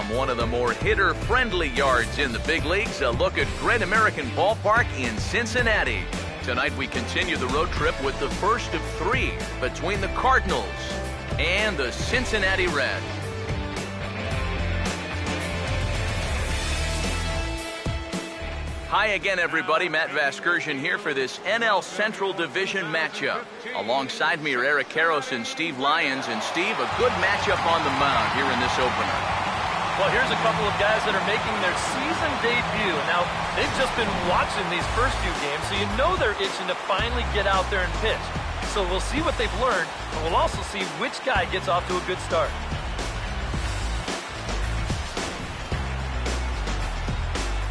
From one of the more hitter-friendly yards in the big leagues, a look at Great American Ballpark in Cincinnati. Tonight we continue the road trip with the first of three between the Cardinals and the Cincinnati Reds. Hi again, everybody. Matt Vasgersian here for this NL Central Division matchup. Alongside me are Eric Karros and Steve Lyons. And Steve, a good matchup on the mound here in this opener. Well, here's a couple of guys that are making their season debut. Now, they've just been watching these first few games, so you know they're itching to finally get out there and pitch. So we'll see what they've learned, and we'll also see which guy gets off to a good start.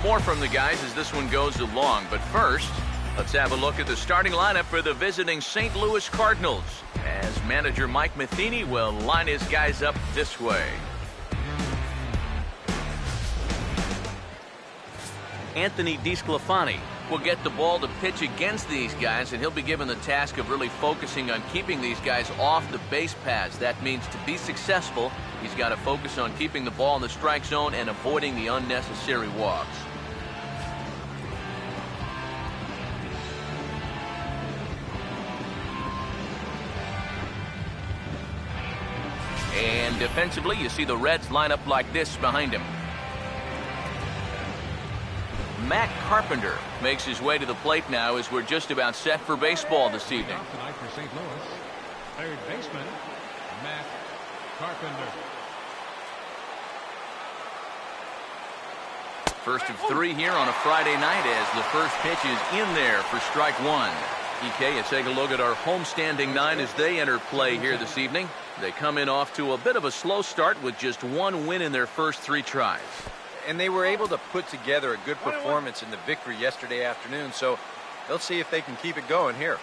More from the guys as this one goes along, but first, let's have a look at the starting lineup for the visiting St. Louis Cardinals, as manager Mike Matheny will line his guys up this way. Anthony DeSclafani will get the ball to pitch against these guys, and he'll be given the task of really focusing on keeping these guys off the base paths. That means to be successful, he's got to focus on keeping the ball in the strike zone and avoiding the unnecessary walks. And defensively, you see the Reds line up like this behind him. Matt Carpenter makes his way to the plate now as we're just about set for baseball this evening. Tonight for St. Louis, third baseman, Matt Carpenter. First of three here on a Friday night as the first pitch is in there for strike one. EK, you take a look at our homestanding nine as they enter play here this evening. They come in off to a bit of a slow start with just one win in their first three tries. And they were able to put together a good performance in the victory yesterday afternoon, so they'll see if they can keep it going here.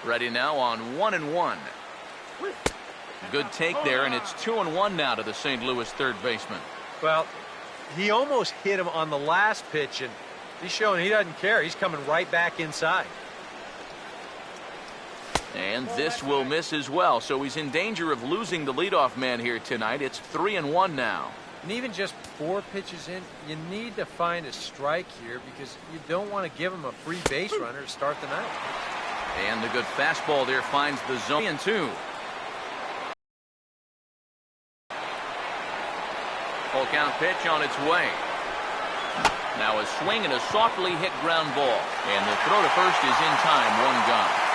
Ready now on 1-1. Good take there, and it's 2-1 now to the St. Louis third baseman. Well, he almost hit him on the last pitch, and he's showing he doesn't care. He's coming right back inside. And this will miss as well, so he's in danger of losing the leadoff man here tonight. It's 3-1 now. And even just 4 pitches in, you need to find a strike here because you don't want to give him a free base runner to start the night. And the good fastball there finds the zone. 3-2. Full count pitch on its way. Now a swing and a softly hit ground ball. And the throw to first is in time, one gone.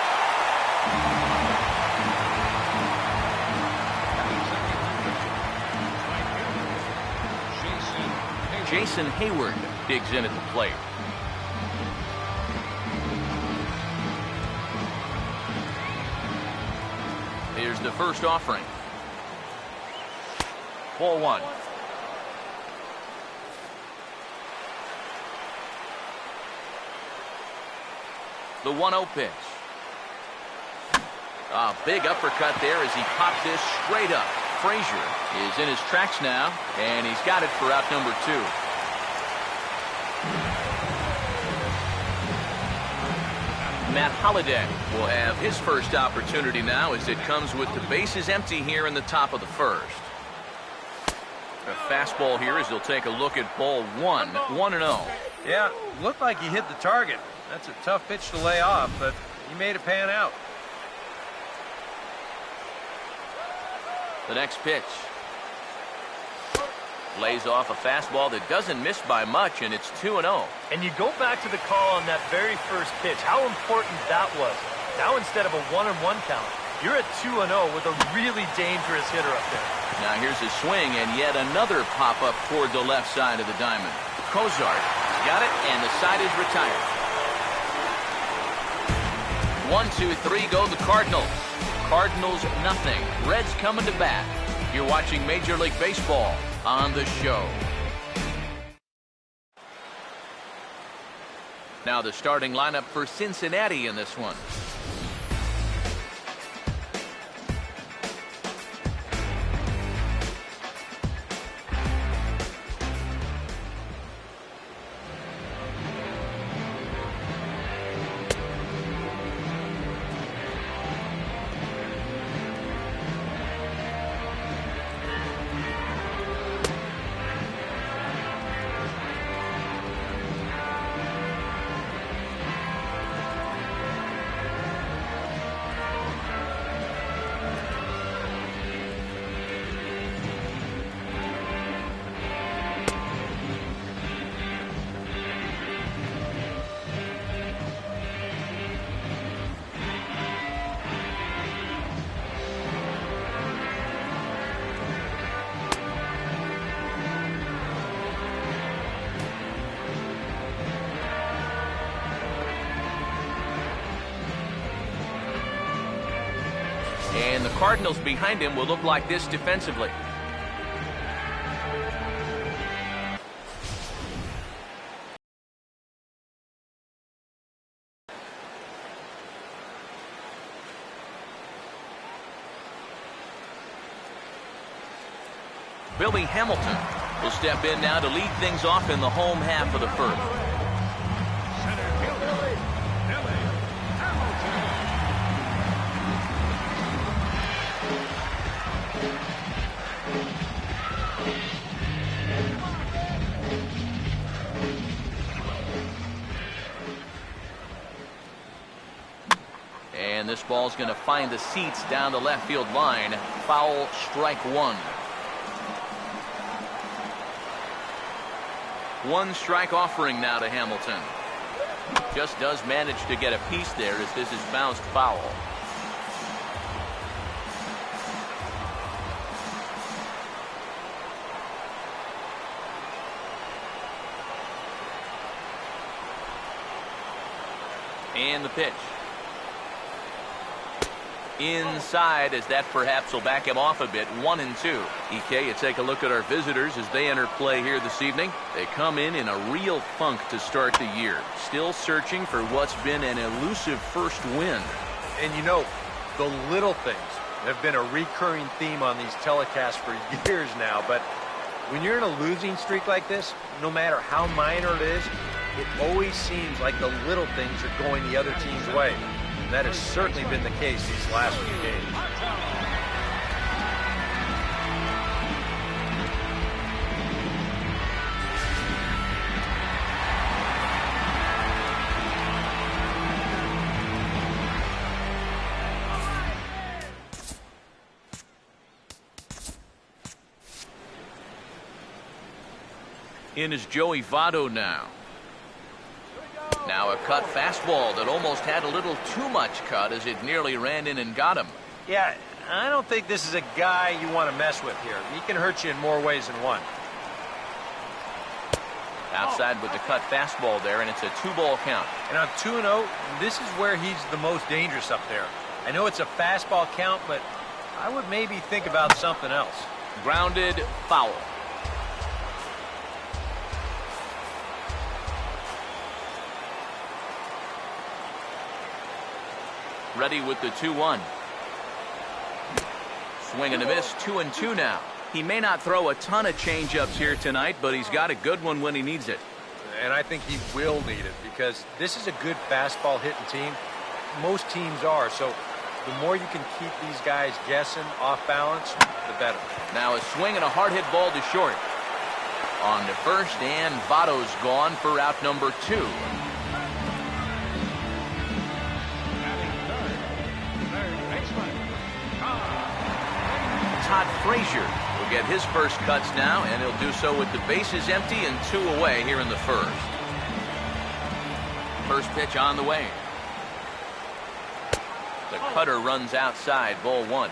Jason Hayward digs in at the plate. Here's the first offering. Ball one. The 1-0 pitch. A big uppercut there as he popped this straight up. Frazier is in his tracks now, and he's got it for out number 2. Matt Holliday will have his first opportunity now as it comes with the bases empty here in the top of the first. A fastball here as he'll take a look at ball 1, 1-0. Yeah, looked like he hit the target. That's a tough pitch to lay off, but he made it pan out. The next pitch. Lays off a fastball that doesn't miss by much, and it's 2-0. And you go back to the call on that very first pitch, how important that was. Now instead of a 1-1 count, you're at 2-0 with a really dangerous hitter up there. Now here's a swing and yet another pop-up toward the left side of the diamond. Cozart got it, and the side is retired. 1, 2, 3 go the Cardinals. Cardinals nothing. Reds coming to bat. You're watching Major League Baseball on the show. Now the starting lineup for Cincinnati in this one. And the Cardinals behind him will look like this defensively. Billy Hamilton will step in now to lead things off in the home half of the first. Center fielder, Billy Hamilton. And this ball's going to find the seats down the left field line. Foul, strike one. One strike offering now to Hamilton. Just does manage to get a piece there as this is bounced foul. And the pitch. Inside, as that perhaps will back him off a bit. 1-2. EK, you take a look at our visitors as they enter play here this evening. They come in a real funk to start the year. Still searching for what's been an elusive first win. And you know, the little things have been a recurring theme on these telecasts for years now. But when you're in a losing streak like this, no matter how minor it is, it always seems like the little things are going the other team's way. And that has certainly been the case these last few games. In is Joey Votto now. Now a cut fastball that almost had a little too much cut as it nearly ran in and got him. Yeah, I don't think this is a guy you want to mess with here. He can hurt you in more ways than one. Outside with the cut fastball there, and it's a 2-ball count. And on 2-0, this is where he's the most dangerous up there. I know it's a fastball count, but I would maybe think about something else. Grounded, foul. Ready with the 2-1. Swing and a miss, 2-2 now. He may not throw a ton of changeups here tonight, but he's got a good one when he needs it. And I think he will need it because this is a good fastball hitting team. Most teams are, so the more you can keep these guys guessing off balance, the better. Now a swing and a hard hit ball to short. On to first, and Votto's gone for out number 2. Todd Frazier will get his first cuts now, and he'll do so with the bases empty and 2 away here in the first. First pitch on the way. The cutter runs outside, ball 1.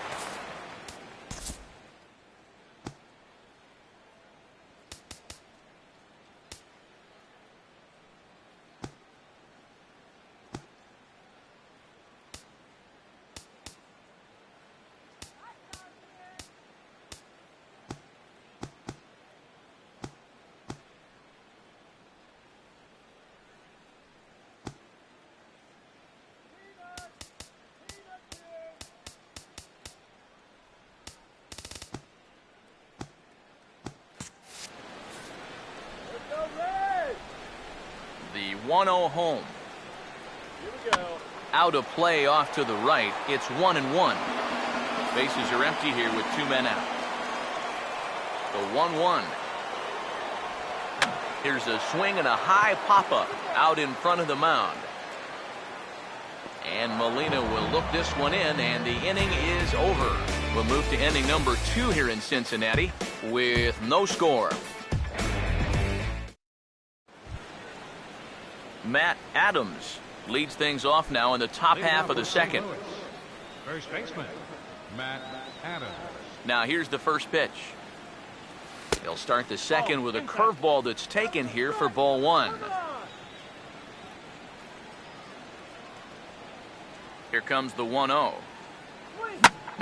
The 1-0 home. Here we go. Out of play off to the right. It's 1-1. Bases are empty here with 2 men out. The 1-1. Here's a swing and a high pop-up out in front of the mound. And Molina will look this one in, and the inning is over. We'll move to inning number 2 here in Cincinnati with no score. Matt Adams leads things off now in the top half of the second. First baseman, Matt Adams. Now here's the first pitch. They'll start the second with a curveball that's taken here for ball 1. Here comes the 1-0.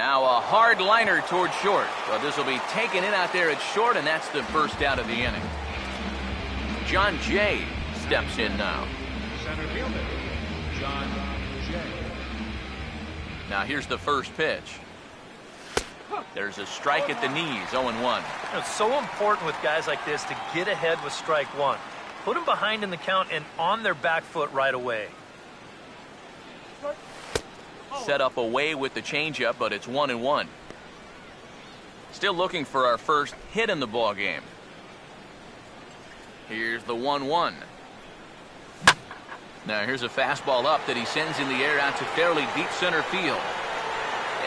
Now a hard liner toward short. So this will be taken in out there at short, and that's the first out of the inning. John Jay steps in now. Center fielder, John Jay. Now here's the first pitch. There's a strike at the knees, 0-1. It's so important with guys like this to get ahead with strike one. Put them behind in the count and on their back foot right away. Set up away with the changeup, but it's 1-1. Still looking for our first hit in the ball game. Here's the 1-1. Now here's a fastball up that he sends in the air out to fairly deep center field.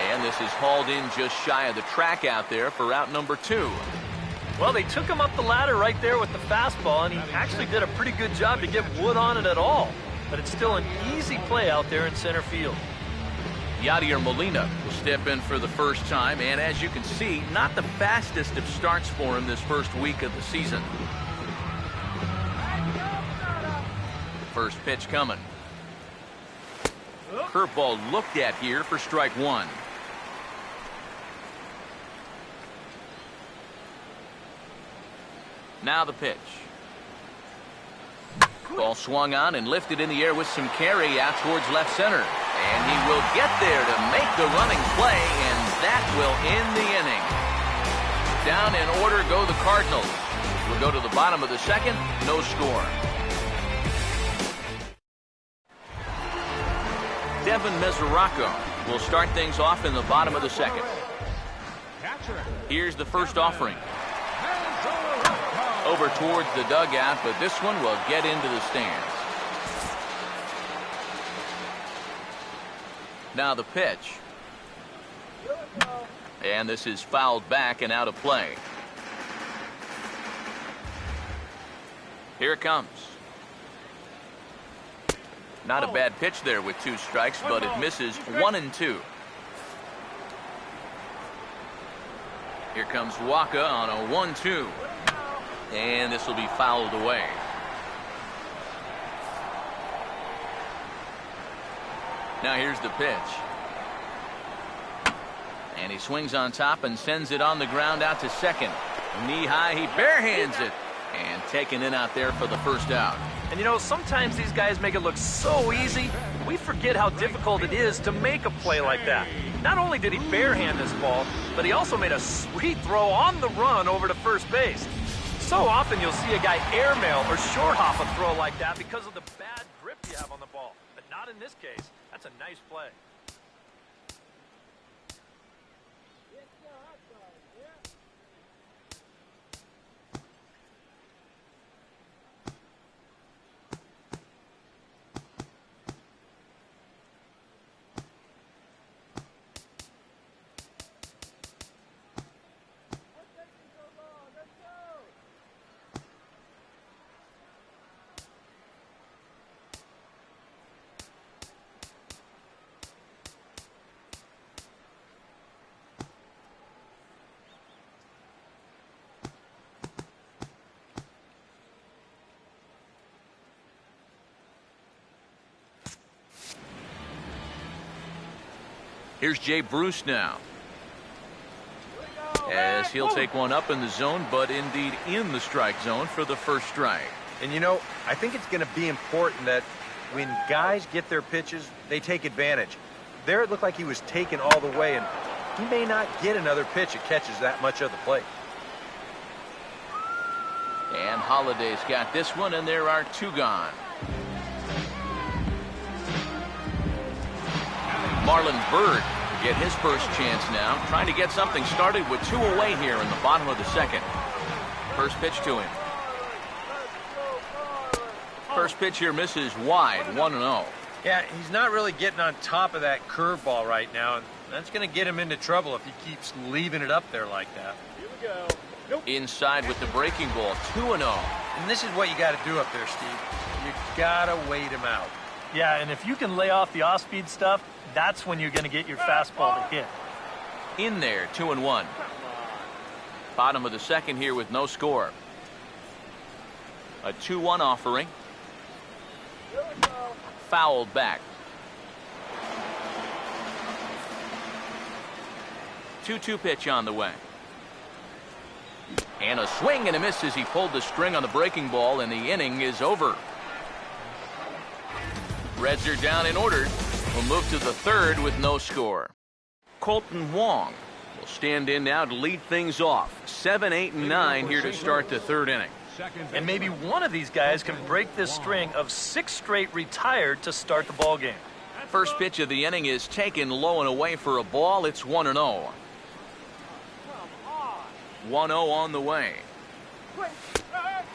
And this is hauled in just shy of the track out there for out number 2. Well, they took him up the ladder right there with the fastball, and he actually did a pretty good job to get wood on it at all. But it's still an easy play out there in center field. Yadier Molina will step in for the first time, and as you can see, not the fastest of starts for him this first week of the season. First pitch coming. Curveball looked at here for strike one. Now the pitch. Ball swung on and lifted in the air with some carry out towards left center. And he will get there to make the running play, and that will end the inning. Down in order go the Cardinals. We'll go to the bottom of the second, no score. Devin Mesoraco will start things off in the bottom of the second. Here's the first offering. Over towards the dugout, but this one will get into the stands. Now the pitch. And this is fouled back and out of play. Here it comes. Not a bad pitch there with 2 strikes, but it misses 1-2. Here comes Waka on a 1-2. And this will be fouled away. Now here's the pitch. And he swings on top and sends it on the ground out to second. Knee high, he barehands it. And taken in out there for the first out. And you know, sometimes these guys make it look so easy, we forget how difficult it is to make a play like that. Not only did he barehand this ball, but he also made a sweet throw on the run over to first base. So often you'll see a guy airmail or short hop a throw like that because of the bad grip you have on the ball. But not in this case. That's a nice play. Here's Jay Bruce now, as he'll take one up in the zone, but indeed in the strike zone for the first strike. And you know, I think it's going to be important that when guys get their pitches, they take advantage. There it looked like he was taken all the way, and he may not get another pitch that catches that much of the plate. And Holliday's got this one, and there are 2 gone. Marlon Byrd will get his first chance now, trying to get something started with 2 away here in the bottom of the second. First pitch to him. First pitch here misses wide, 1-0. Yeah, he's not really getting on top of that curveball right now, and that's going to get him into trouble if he keeps leaving it up there like that. Here we go. Nope. Inside with the breaking ball, 2-0. And this is what you got to do up there, Steve. You got to wait him out. Yeah, and if you can lay off the off-speed stuff, that's when you're going to get your fastball to hit. In there, 2-1. Bottom of the second here with no score. A 2-1 offering. Fouled back. 2-2 pitch on the way. And a swing and a miss as he pulled the string on the breaking ball, and the inning is over. Reds are down and ordered. We'll move to the third with no score. Colton Wong will stand in now to lead things off. 7, 8, and 9 here to start the third inning. And maybe one of these guys can break this string of 6 straight retired to start the ball game. First pitch of the inning is taken low and away for a ball. It's 1-0. 1-0 on the way.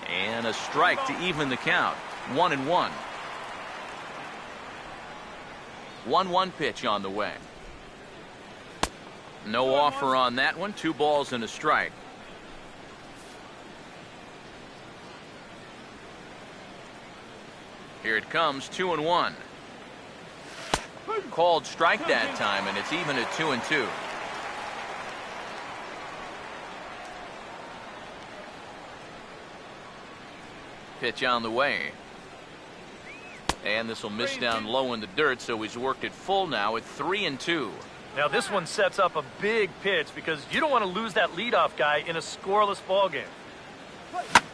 And a strike to even the count. 1-1. 1-1 pitch on the way. No offer on that one. 2 balls and a strike. Here it comes, 2-1. Called strike that time, and it's even at 2-2. Pitch on the way. And this will miss down low in the dirt, so he's worked it full now at 3-2. Now this one sets up a big pitch because you don't want to lose that leadoff guy in a scoreless ball game.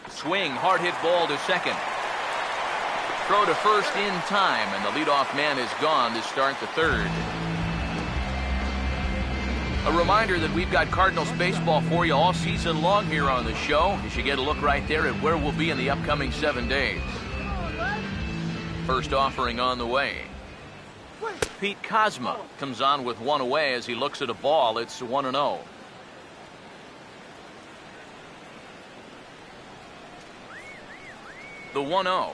Swing, hard hit ball to second. Throw to first in time, and the leadoff man is gone to start the third. A reminder that we've got Cardinals baseball for you all season long here on the show. You should get a look right there at where we'll be in the upcoming 7 days. First offering on the way. Pete Kozma comes on with one away as he looks at a ball. It's 1-0. The 1-0.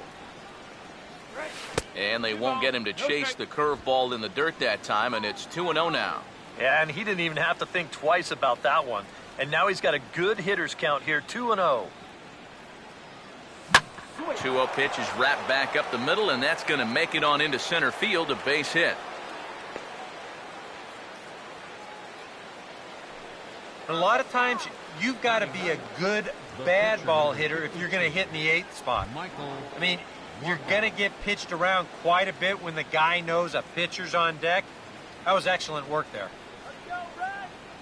And they won't get him to chase the curveball in the dirt that time, and it's 2-0 now. Yeah, and he didn't even have to think twice about that one. And now he's got a good hitters count here, 2-0. 2-0 pitch is wrapped back up the middle, and that's going to make it on into center field, a base hit. A lot of times, you've got to be a good bad ball hitter if you're going to hit in the 8th spot. I mean, you're going to get pitched around quite a bit when the guy knows a pitcher's on deck. That was excellent work there.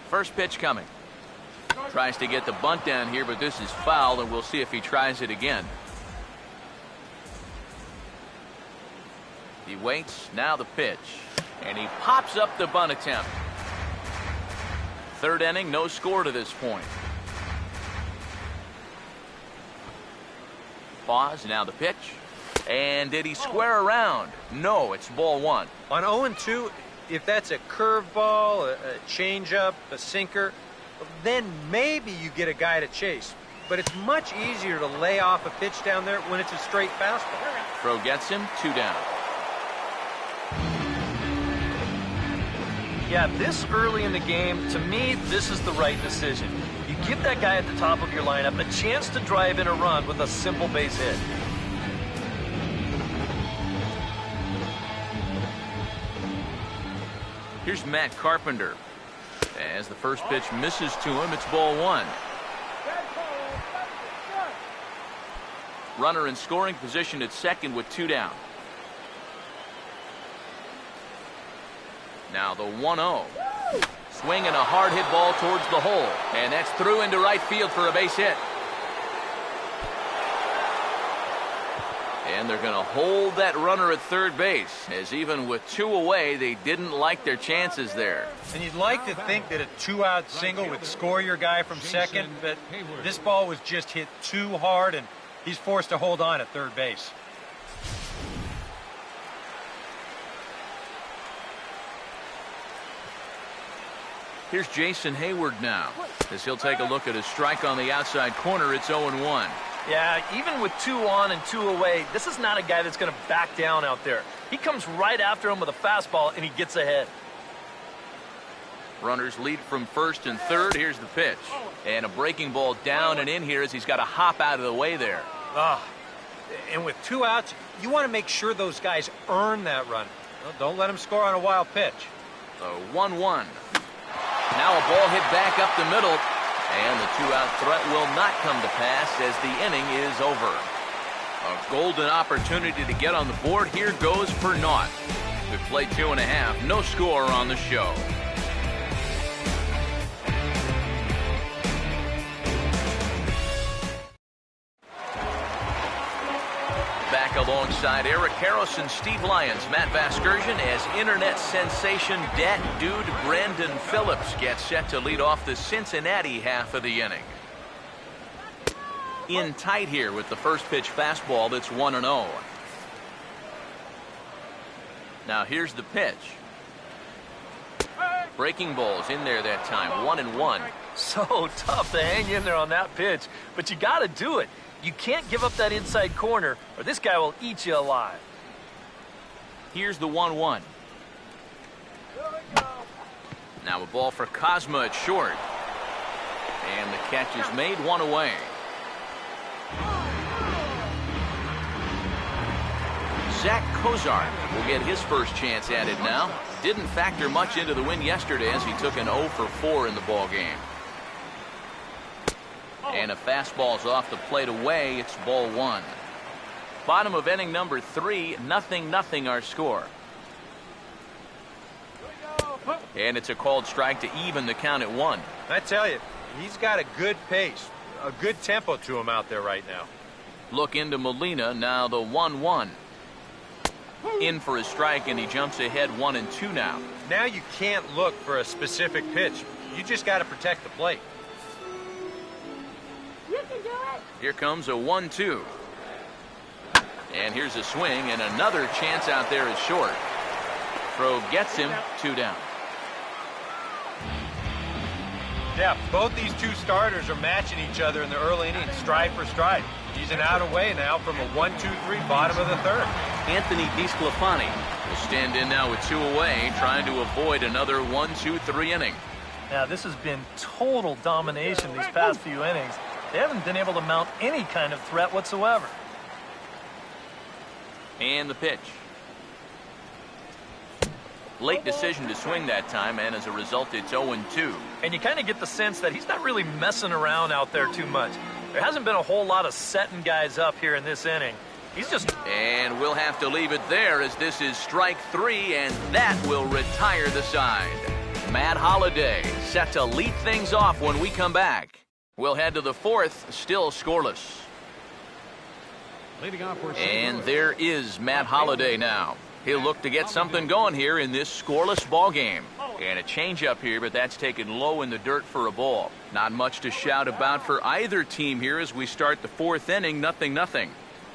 First pitch coming. Tries to get the bunt down here, but this is foul, and we'll see if he tries it again. He waits, now the pitch, and he pops up the bunt attempt. Third inning, no score to this point. Pause, now the pitch. And did he square around? No, it's ball 1. On 0-2, if that's a curveball, a changeup, a sinker, then maybe you get a guy to chase. But it's much easier to lay off a pitch down there when it's a straight fastball. Throw gets him, 2 down. Yeah, this early in the game, to me, this is the right decision. You give that guy at the top of your lineup a chance to drive in a run with a simple base hit. Here's Matt Carpenter. As the first pitch misses to him, it's ball 1. Runner in scoring position at second with 2 down. Now the 1-0. Swinging a hard hit ball towards the hole. And that's through into right field for a base hit. And they're going to hold that runner at third base, as even with 2 away, they didn't like their chances there. And you'd like to think that a 2-out single would score your guy from second, but this ball was just hit too hard, and he's forced to hold on at third base. Here's Jason Hayward now, as he'll take a look at a strike on the outside corner. It's 0-1. Yeah, even with 2 on and 2 away, this is not a guy that's going to back down out there. He comes right after him with a fastball, and he gets ahead. Runners lead from first and third. Here's the pitch. And a breaking ball down and in here as he's got to hop out of the way there. And with 2 outs, you want to make sure those guys earn that run. Well, don't let them score on a wild pitch. So 1-1. Now a ball hit back up the middle, and the 2-out threat will not come to pass as the inning is over. A golden opportunity to get on the board. Here goes for naught. We played 2.5. No score on the show. alongside Eric Harrelson, Steve Lyons, Matt Vasgersian, as internet sensation Dat Dude Brandon Phillips gets set to lead off the Cincinnati half of the inning. In tight here with the first pitch fastball that's 1-0. Now here's the pitch. Breaking balls in there that time, 1-1. So tough to hang in there on that pitch, but you got to do it. You can't give up that inside corner, or this guy will eat you alive. Here's the 1-1. Now a ball for Kozma at short. And the catch is made, one away. Zach Kozar will get his first chance at it now. Didn't factor much into the win yesterday as he took an 0 for 4 in the ball game. And a fastball's off the plate away. It's ball 1. Bottom of inning number 3, 0-0 our score. And it's a called strike to even the count at 1. I tell you, he's got a good pace, a good tempo to him out there right now. Look into Molina, now the 1-1. In for a strike, and he jumps ahead 1-2 now. Now you can't look for a specific pitch. You just got to protect the plate. You can do it. Here comes a 1-2. And here's a swing, and another chance out there is short. Throw gets him, 2 down. Yeah, both these two starters are matching each other in the early innings, stride for stride. He's an out away now from a 1-2-3 bottom of the third. Anthony DeSclafani will stand in now with 2 away, trying to avoid another 1-2-3 inning. Now, this has been total domination these past few innings. They haven't been able to mount any kind of threat whatsoever. And the pitch. Late decision to swing that time, and as a result, it's 0-2. And you kind of get the sense that he's not really messing around out there too much. There hasn't been a whole lot of setting guys up here in this inning. He's just... And we'll have to leave it there as this is strike 3, and that will retire the side. Matt Holliday set to lead things off when we come back. We'll head to the 4th, still scoreless. Leading off for And there is Matt Holliday now. He'll look to get something going here in this scoreless ball game. And a changeup here, but that's taken low in the dirt for a ball. Not much to shout about for either team here as we start the 4th inning, 0-0.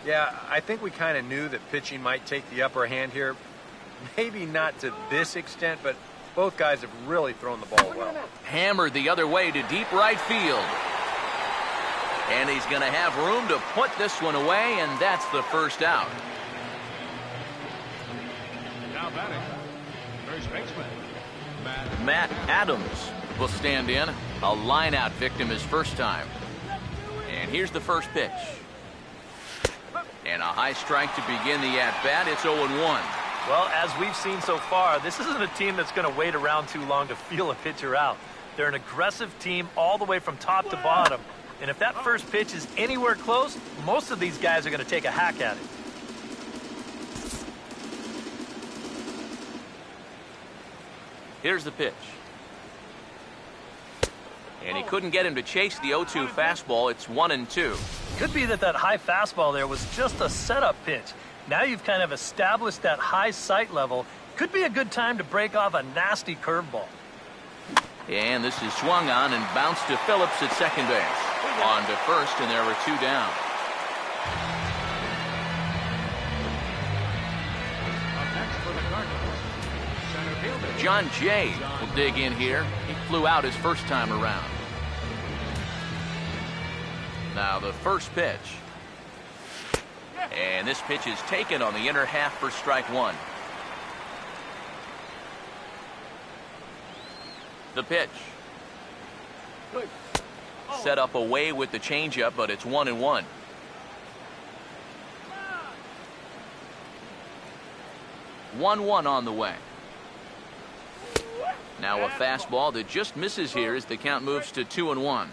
Yeah, I think we kind of knew that pitching might take the upper hand here. Maybe not to this extent, but both guys have really thrown the ball well. Hammered the other way to deep right field. And he's going to have room to put this one away, and that's the first out. now batting, first baseman, Matt Adams will stand in. A line-out victim his first time. And here's the first pitch. And a high strike to begin the at-bat. It's 0-1. Well, as we've seen so far, this isn't a team that's going to wait around too long to feel a pitcher out. They're an aggressive team all the way from top to bottom. And if that first pitch is anywhere close, most of these guys are going to take a hack at it. Here's the pitch. And he couldn't get him to chase the 0-2 fastball. It's 1-2. Could be that high fastball there was just a setup pitch. Now you've kind of established that high sight level. Could be a good time to break off a nasty curveball. And this is swung on and bounced to Phillips at second base. On to first, and there were 2 down. up next for the Cardinals, center fielder. John Jay will dig in here. He flew out his first time around. Now the first pitch. And this pitch is taken on the inner half for strike 1. The pitch. Set up away with the changeup, but it's 1-1. On the way. Now a fastball that just misses here as the count moves to 2-1.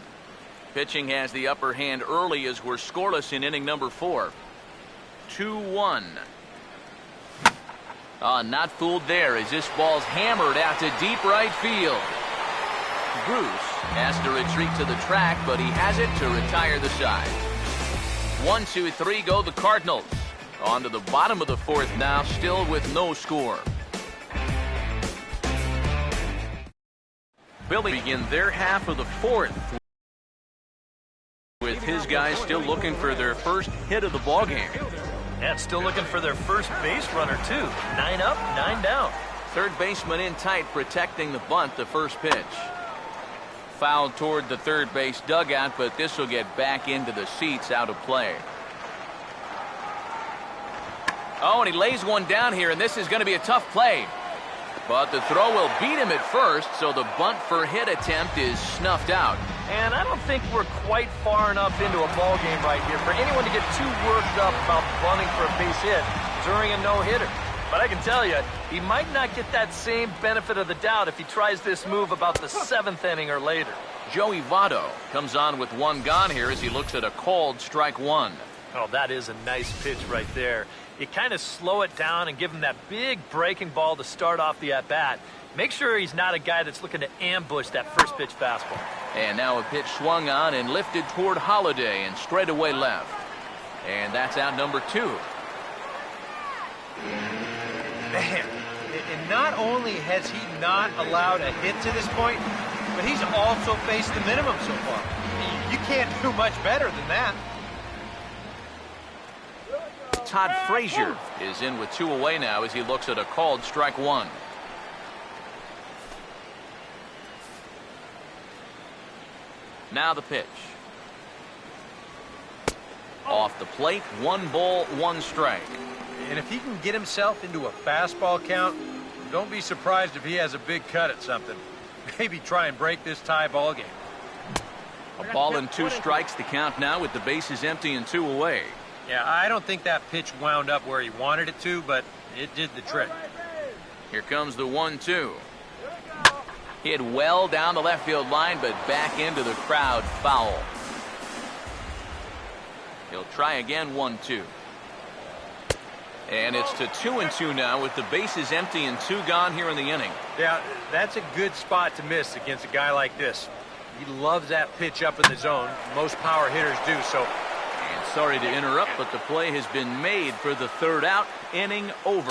Pitching has the upper hand early as we're scoreless in inning number 4. 2-1. Not fooled there as this ball's hammered out to deep right field. Bruce has to retreat to the track, but he has it to retire the side. 1, 2, 3 go the Cardinals. On to the bottom of the fourth now, still with no score. Philly begin their half of the fourth with his guys still looking for their first hit of the ballgame. And still looking for their first base runner, too. 9 up, 9 down. Third baseman in tight, protecting the bunt, the first pitch. Fouled toward the third base dugout, but this will get back into the seats, out of play. Oh, and he lays one down here, and this is going to be a tough play. But the throw will beat him at first, so the bunt for hit attempt is snuffed out. And I don't think we're quite far enough into a ball game right here for anyone to get too worked up about bunting for a base hit during a no-hitter. But I can tell you, he might not get that same benefit of the doubt if he tries this move about the 7th inning or later. Joey Votto comes on with one gone here as he looks at a called strike one. Oh, that is a nice pitch right there. You kind of slow it down and give him that big breaking ball to start off the at-bat. Make sure he's not a guy that's looking to ambush that first pitch fastball. And now a pitch swung on and lifted toward Holiday and straightaway left. And that's out number 2. Man, and not only has he not allowed a hit to this point, but he's also faced the minimum so far. You can't do much better than that. Todd Frazier is in with 2 away now as he looks at a called strike one. Now the pitch. Off the plate, 1 ball, 1 strike. And if he can get himself into a fastball count, don't be surprised if he has a big cut at something. Maybe try and break this tie ball game. A ball and 2 strikes to count now with the bases empty and 2 away. Yeah, I don't think that pitch wound up where he wanted it to, but it did the trick. Here comes the 1-2. Hit well down the left field line, but back into the crowd, foul. He'll try again, 1-2. And it's to 2-2 now with the bases empty and 2 gone here in the inning. Yeah, that's a good spot to miss against a guy like this. He loves that pitch up in the zone. Most power hitters do, so. And sorry to interrupt, but the play has been made for the 3rd out. Inning over.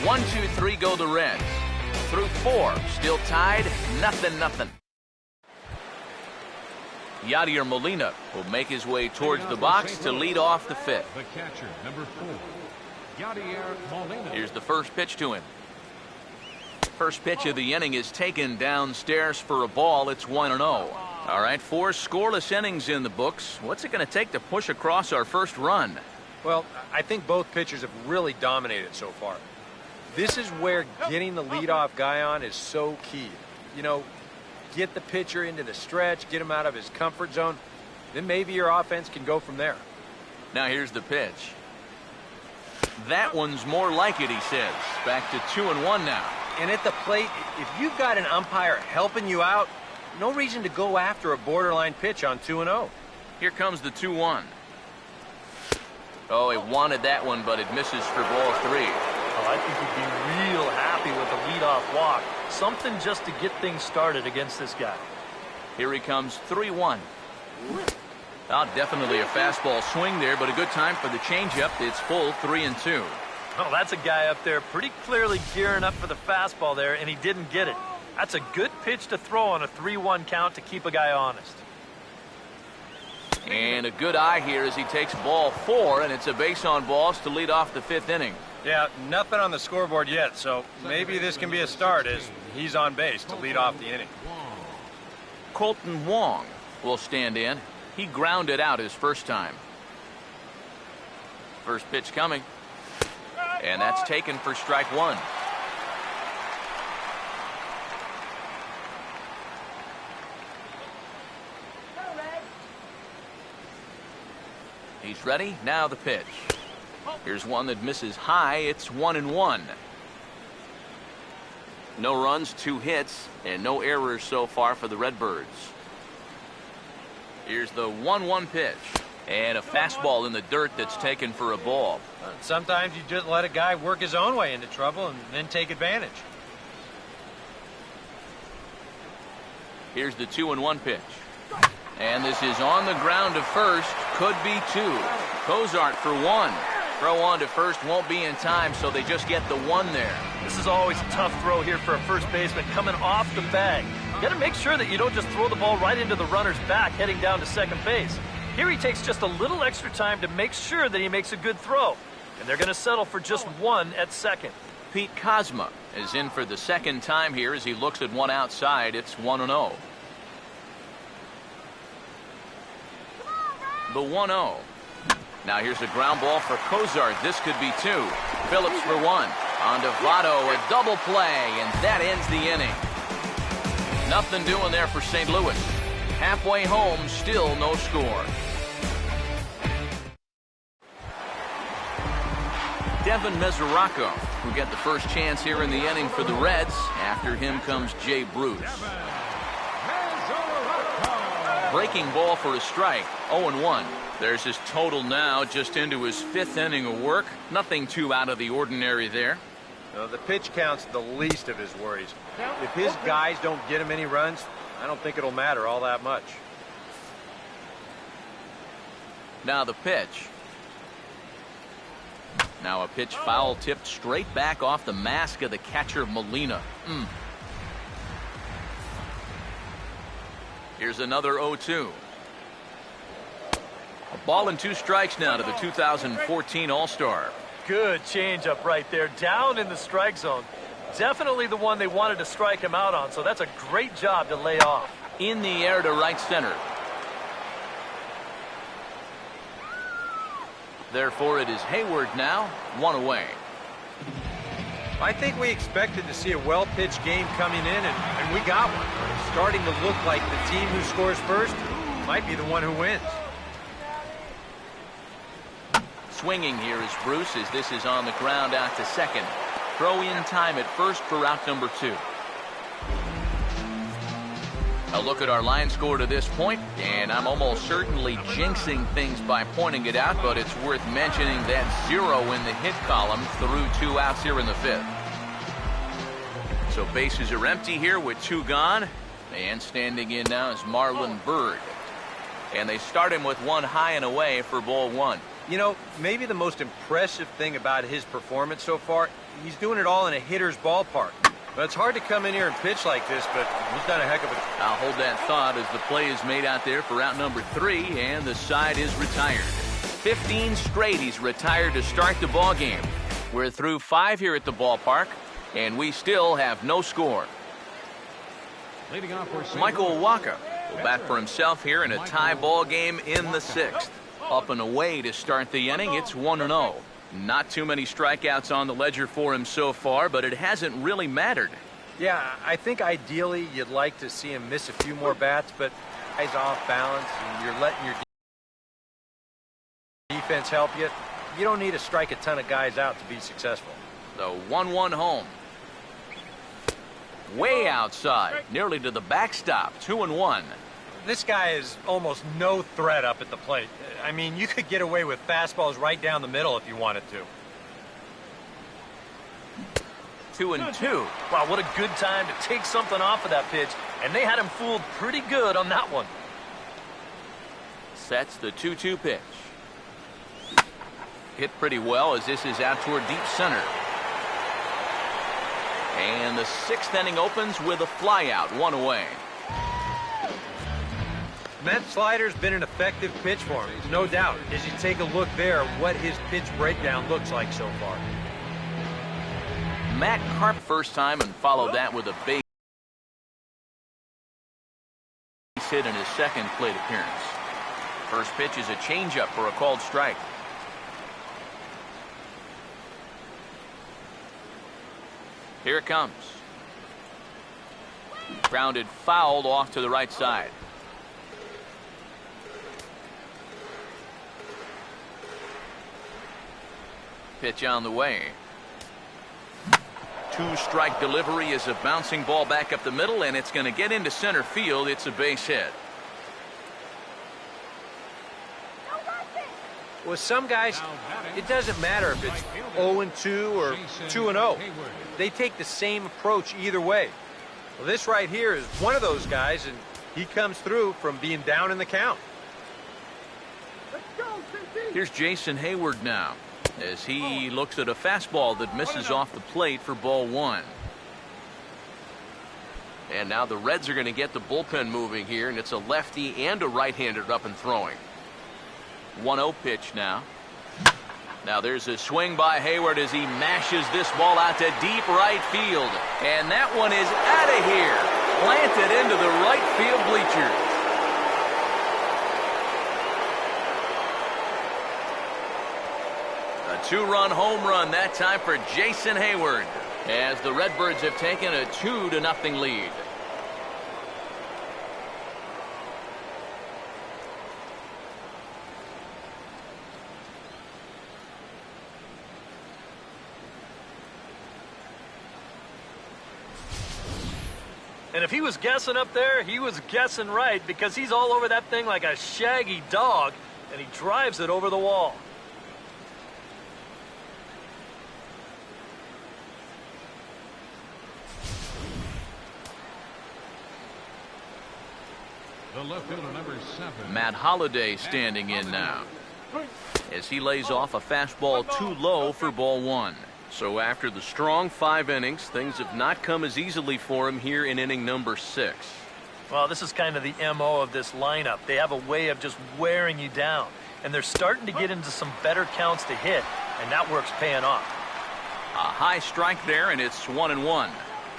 1-2-3 go the Reds. Through 4, still tied, 0-0. Yadier Molina will make his way towards the box to lead off the 5th. The catcher, number 4, Yadier Molina. Here's the first pitch to him. First pitch of the inning is taken downstairs for a ball. It's 1-0. All right, 4 scoreless innings in the books. What's it going to take to push across our first run? Well, I think both pitchers have really dominated so far. This is where getting the leadoff guy on is so key. You know, get the pitcher into the stretch, get him out of his comfort zone, then maybe your offense can go from there. Now here's the pitch. That one's more like it, he says. Back to 2-1 now. And at the plate, if you've got an umpire helping you out, no reason to go after a borderline pitch on 2-0. Here comes the 2-1. Oh, he wanted that one, but it misses for ball 3. Oh, I think he'd be real happy with a leadoff walk. Something just to get things started against this guy. Here he comes, 3-1. Oh, definitely a fastball swing there, but a good time for the changeup. It's full 3-2. Oh, that's a guy up there pretty clearly gearing up for the fastball there, and he didn't get it. That's a good pitch to throw on a 3-1 count to keep a guy honest. And a good eye here as he takes ball 4, and it's a base on balls to lead off the 5th inning. Yeah, nothing on the scoreboard yet, so maybe this can be a start as he's on base to lead off the inning. Colton Wong will stand in. He grounded out his first time. First pitch coming. And that's taken for strike 1. He's ready. Now the pitch. Here's one that misses high. It's 1-1. No runs, 2 hits, and no errors so far for the Redbirds. Here's the 1-1 pitch. And a fastball in the dirt that's taken for a ball. Sometimes you just let a guy work his own way into trouble and then take advantage. Here's the 2-1 pitch. And this is on the ground to first. Could be 2. Cozart for 1. Throw on to first won't be in time, so they just get the one there. This is always a tough throw here for a first baseman coming off the bag. You got to make sure that you don't just throw the ball right into the runner's back heading down to second base. Here he takes just a little extra time to make sure that he makes a good throw. And they're going to settle for just one at second. Pete Kozma is in for the second time here as he looks at one outside. It's 1-0. The 1-0. Now here's a ground ball for Cozart. This could be two. Phillips for one. On to Votto, a double play, and that ends the inning. Nothing doing there for St. Louis. Halfway home, still no score. Devin Mesoraco, who get the first chance here in the inning for the Reds. After him comes Jay Bruce. Breaking ball for a strike, 0-1. There's his total now, just into his fifth inning of work. Nothing too out of the ordinary there. The pitch count's the least of his worries. If his guys don't get him any runs, I don't think it'll matter all that much. Now the pitch. Now a pitch foul tipped straight back off the mask of the catcher, Molina. Here's another 0-2. A ball and two strikes now to the 2014 All-Star. Good changeup right there, down in the strike zone. Definitely the one they wanted to strike him out on, so that's a great job to lay off. In the air to right center. Therefore, it is Hayward now, one away. I think we expected to see a well-pitched game coming in, and we got one. It's starting to look like the team who scores first might be the one who wins. Swinging here is Bruce as this is on the ground out to second. Throw in time at first for out number 2. A look at our line score to this point, and I'm almost certainly jinxing things by pointing it out, but it's worth mentioning that 0 in the hit column through 2 outs here in the 5th. So bases are empty here with 2 gone, and standing in now is Marlon Byrd. And they start him with 1 high and away for ball 1. You know, maybe the most impressive thing about his performance so far, he's doing it all in a hitter's ballpark. But it's hard to come in here and pitch like this, but he's done a heck of a... I'll hold that thought as the play is made out there for out number 3, and the side is retired. 15 straight he's retired to start the ball game. We're through 5 here at the ballpark, and we still have no score. Leading off for Michael Wacha will bat for himself here in a tie ball game in the 6th. Up and away to start the inning, it's 1-0. Not too many strikeouts on the ledger for him so far, but it hasn't really mattered. Yeah, I think ideally you'd like to see him miss a few more bats, but he's off balance and you're letting your defense help you. You don't need to strike a ton of guys out to be successful. The 1-1 home. Way outside, nearly to the backstop, 2-1. This guy is almost no threat up at the plate. I mean, you could get away with fastballs right down the middle if you wanted to. 2-2. Wow, what a good time to take something off of that pitch, and they had him fooled pretty good on that one. Sets the 2-2 pitch. Hit pretty well as this is out toward deep center. And the 6th inning opens with a flyout, 1 away. That slider's been an effective pitch for him, no doubt. As you take a look there at what his pitch breakdown looks like so far. Matt Carp first time and followed that with a base hit in his 2nd plate appearance. First pitch is a changeup for a called strike. Here it comes. Grounded fouled off to the right side. Pitch on the way. 2-strike delivery is a bouncing ball back up the middle, and it's going to get into center field. It's a base hit. With some guys, it doesn't matter if it's 0-2 or 2-0. They take the same approach either way. Well, this right here is one of those guys, and he comes through from being down in the count. Here's Jason Hayward now. as he looks at a fastball that misses off the plate for ball one. And now the Reds are going to get the bullpen moving here, and it's a lefty and a right-hander up and throwing. 1-0 pitch now. Now there's a swing by Hayward as he mashes this ball out to deep right field. And that one is out of here. Planted into the right field bleachers. A 2-run home run that time for Jason Hayward, as the Redbirds have taken a 2-0 lead. And if he was guessing up there, he was guessing right, because he's all over that thing like a shaggy dog, and he drives it over the wall. The left fielder, number 7. Matt Holliday standing in now, as he lays off a fastball too low for ball one. So after the strong 5 innings, things have not come as easily for him here in inning number 6. Well, this is kind of the MO of this lineup. They have a way of just wearing you down, and they're starting to get into some better counts to hit, and that work's paying off. A high strike there, and it's 1-1.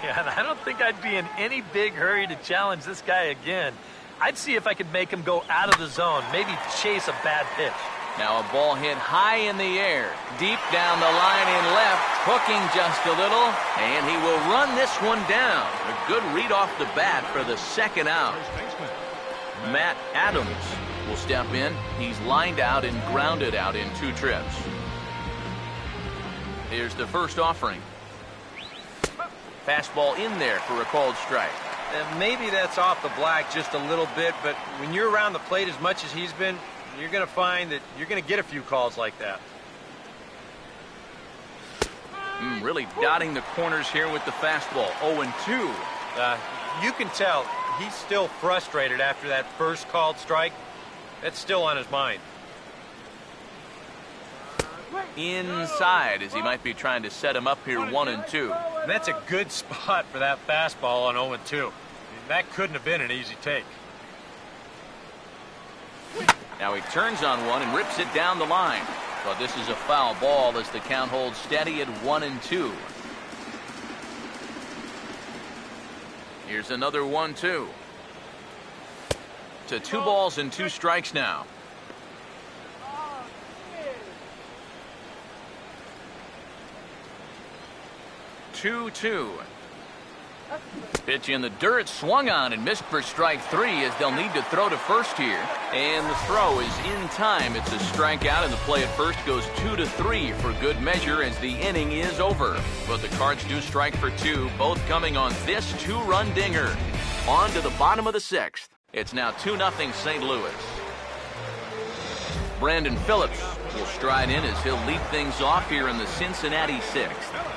Yeah, and I don't think I'd be in any big hurry to challenge this guy again. I'd see if I could make him go out of the zone, maybe chase a bad pitch. Now a ball hit high in the air, deep down the line in left, hooking just a little, and he will run this one down. A good read off the bat for the second out. Matt Adams will step in. He's lined out and grounded out in 2 trips. Here's the first offering. Fastball in there for a called strike. And maybe that's off the black just a little bit, but when you're around the plate as much as he's been, you're going to find that you're going to get a few calls like that. Really dotting the corners here with the fastball. 0-2. You can tell he's still frustrated after that first called strike. That's still on his mind. Inside, as he might be trying to set him up here 1-2. And that's a good spot for that fastball on 0-2. That couldn't have been an easy take. Now he turns on one and rips it down the line. But this is a foul ball as the count holds steady at 1-2. Here's another 1-2. To 2 balls and 2 strikes now. 2-2. Pitch in the dirt, swung on and missed for strike 3, as they'll need to throw to first here. And the throw is in time. It's a strikeout, and the play at first goes 2-3 for good measure as the inning is over. But the Cards do strike for 2, both coming on this 2-run dinger. On to the bottom of the 6th. It's now 2-0 St. Louis. Brandon Phillips will stride in as he'll lead things off here in the Cincinnati 6th.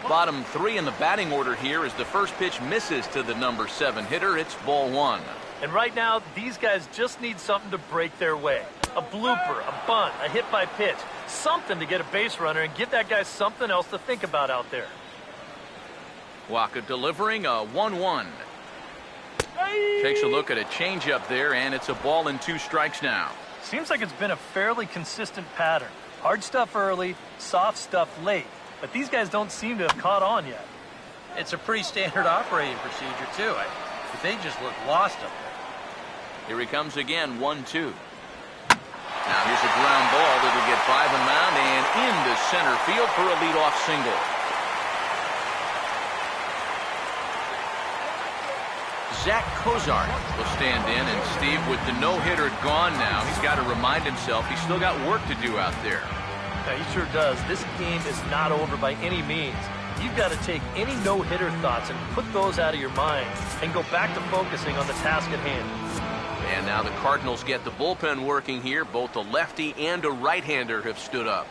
Bottom 3 in the batting order here as the first pitch misses to the number 7 hitter. It's ball 1. And right now, these guys just need something to break their way. A blooper, a bunt, a hit by pitch. Something to get a base runner and give that guy something else to think about out there. Waka delivering a 1-1. Takes a look at a changeup there, and it's a ball and 2 strikes now. Seems like it's been a fairly consistent pattern. Hard stuff early, soft stuff late. But these guys don't seem to have caught on yet. It's a pretty standard operating procedure, too. But they just look lost up there. Here he comes again, 1-2. Now here's a ground ball that'll get by the mound and into center field for a leadoff single. Zach Cozart will stand in, and Steve, with the no-hitter gone now, he's got to remind himself he's still got work to do out there. Yeah, he sure does. This game is not over by any means. You've got to take any no-hitter thoughts and put those out of your mind and go back to focusing on the task at hand. And now the Cardinals get the bullpen working here. Both a lefty and a right-hander have stood up.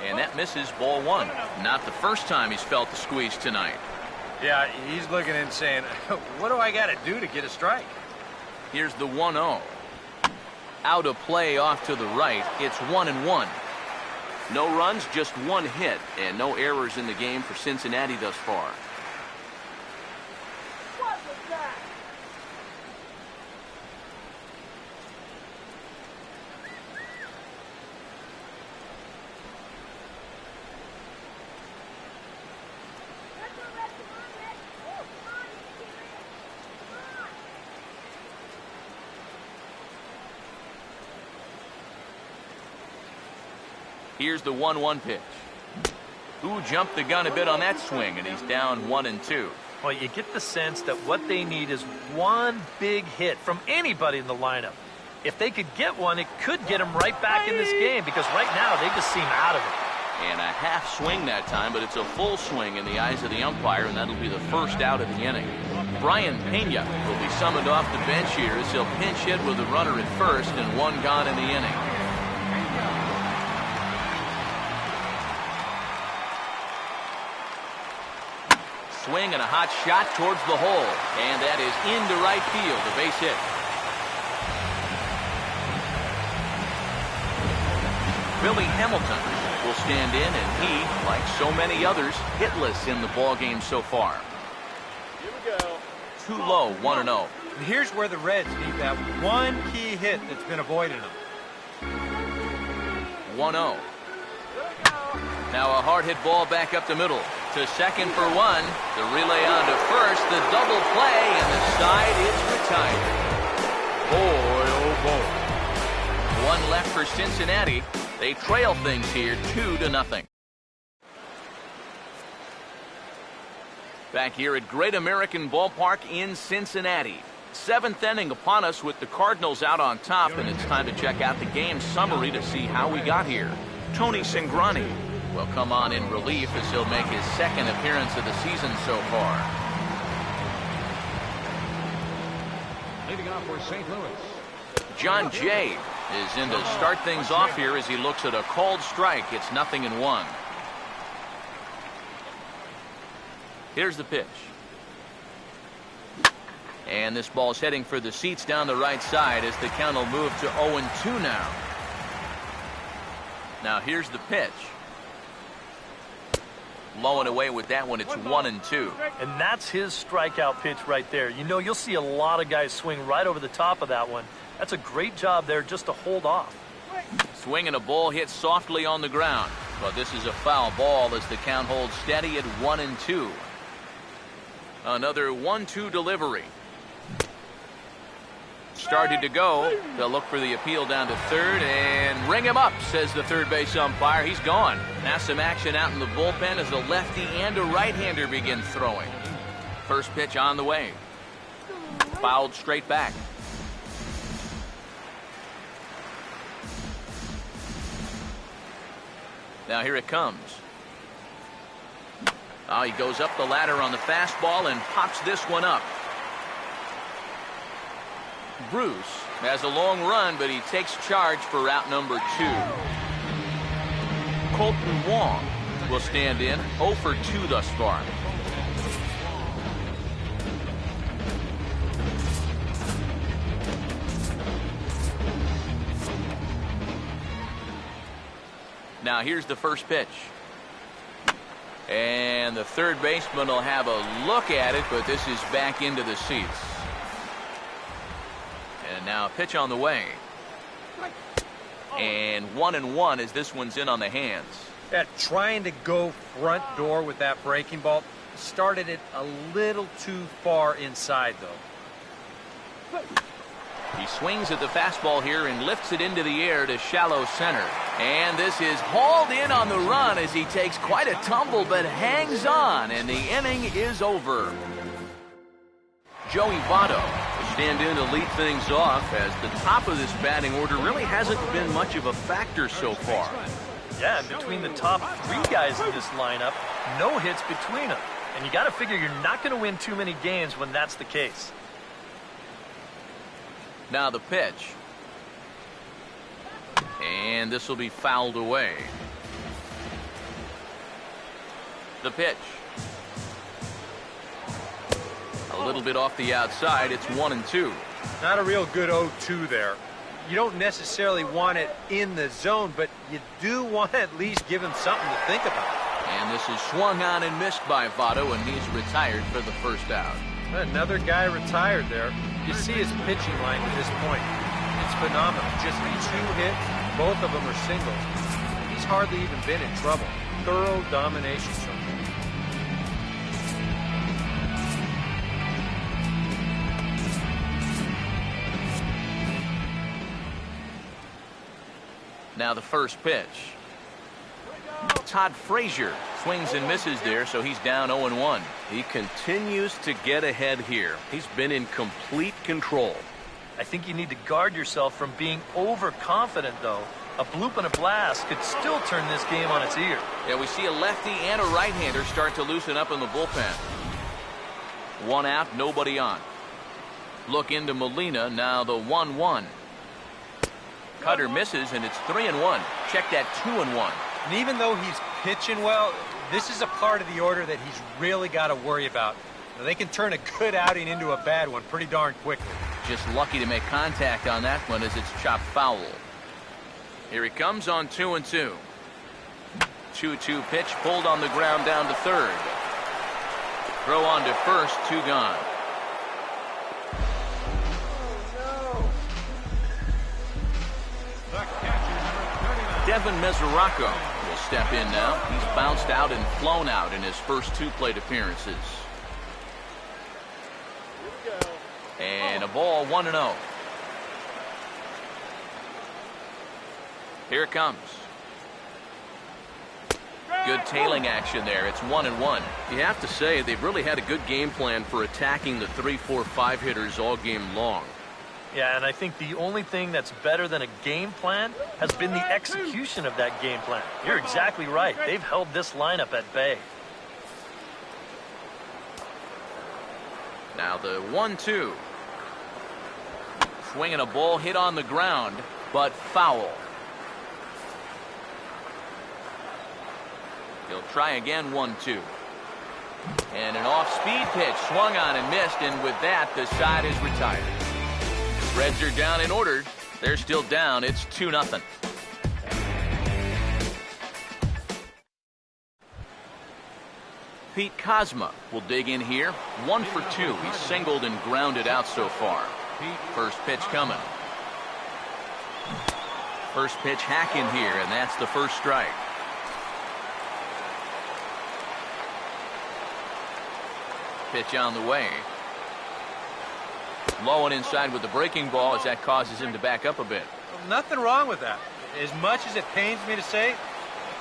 And that misses ball 1. Not the first time he's felt the squeeze tonight. Yeah, he's looking and saying, what do I got to do to get a strike? Here's the 1-0. Out of play off to the right. It's 1-1. No runs, just one hit, and no errors in the game for Cincinnati thus far. Here's the 1-1 pitch. Ooh, jumped the gun a bit on that swing, and he's down 1-2. Well, you get the sense that what they need is one big hit from anybody in the lineup. If they could get one, it could get them right back in this game, because right now they just seem out of it. And a half swing that time, but it's a full swing in the eyes of the umpire, and that'll be the first out of the inning. Brian Pena will be summoned off the bench here as he'll pinch hit with a runner at first and one gone in the inning. Swing and a hot shot towards the hole, and that is into right field, a base hit. Billy Hamilton will stand in, and he, like so many others, hitless in the ballgame so far. Here we go. Too low, 1-0. And here's where the Reds need that one key hit that's been avoiding them. 1-0. Now a hard hit ball back up the middle. To second for one. The relay on to first. The double play, and the side is retired. Boy, oh boy. One left for Cincinnati. They trail things here 2-0. Back here at Great American Ballpark in Cincinnati. Seventh inning upon us with the Cardinals out on top, and it's time to check out the game summary to see how we got here. Tony Cingrani will come on in relief as he'll make his second appearance of the season so far. Leading off for St. Louis. John Jay is in to start things off here as he looks at a called strike. It's 0-1. Here's the pitch. And this ball's heading for the seats down the right side as the count will move to 0-2 now. Now here's the pitch. Low and away with that one. It's 1-2. And that's his strikeout pitch right there. You know, you'll see a lot of guys swing right over the top of that one. That's a great job there just to hold off. Swinging a ball hit softly on the ground. But this is a foul ball as the count holds steady at 1-2. Another 1-2 delivery. Started to go. They'll look for the appeal down to third and ring him up, says the third base umpire. He's gone. Now some action out in the bullpen as a lefty and a right-hander begin throwing. First pitch on the way. Fouled straight back. Now here it comes. Oh, he goes up the ladder on the fastball and pops this one up. Bruce has a long run, but he takes charge for route number 2. Colton Wong will stand in, 0 for 2 thus far. Now here's the first pitch. And the third baseman will have a look at it, but this is back into the seats. And now a pitch on the way. And 1-1 as this one's in on the hands. Yeah, trying to go front door with that breaking ball. Started it a little too far inside, though. He swings at the fastball here and lifts it into the air to shallow center. And this is hauled in on the run as he takes quite a tumble but hangs on, and the inning is over. Joey Votto will stand in to lead things off as the top of this batting order really hasn't been much of a factor so far. Yeah, between the top 3 guys in this lineup, no hits between them. And you got to figure you're not going to win too many games when that's the case. Now the pitch. And this will be fouled away. The pitch. A little bit off the outside. It's 1-2. Not a real good 0-2 there. You don't necessarily want it in the zone, but you do want to at least give him something to think about. And this is swung on and missed by Votto, and he's retired for the first out. Another guy retired there. You see his pitching line to this point. It's phenomenal. Just 2 hits, both of them are singles. He's hardly even been in trouble. Thorough domination so far. Now the first pitch. Todd Frazier swings and misses there, so he's down 0-1. He continues to get ahead here. He's been in complete control. I think you need to guard yourself from being overconfident, though. A bloop and a blast could still turn this game on its ear. Yeah, we see a lefty and a right-hander start to loosen up in the bullpen. 1 out, nobody on. Look into Molina, now the 1-1. Cutter misses, and it's 3-1. Check that 2-1. And even though he's pitching well, this is a part of the order that he's really got to worry about. Now, they can turn a good outing into a bad one pretty darn quickly. Just lucky to make contact on that one as it's chopped foul. Here he comes on 2-2. 2-2 pitch pulled on the ground down to third. Throw on to first, 2 gone. Devin Mesoraco will step in now. He's bounced out and flown out in his first 2 plate appearances. Here we go. And a ball, 1-0. Here it comes. Good tailing action there. It's 1-1. You have to say they've really had a good game plan for attacking the 3, 4, 5 hitters all game long. Yeah, and I think the only thing that's better than a game plan has been the execution of that game plan. You're exactly right. They've held this lineup at bay. Now the 1-2. Swinging a ball hit on the ground, but foul. He'll try again, 1-2. And an off-speed pitch swung on and missed, and with that, the side is retired. Reds are down in order. They're still down. It's 2-0. Pete Kozma will dig in here. 1 for 2. He's singled and grounded out so far. First pitch coming. First pitch hack in here, and that's the first strike. Pitch on the way. Low and inside with the breaking ball as that causes him to back up a bit. Well, nothing wrong with that. As much as it pains me to say,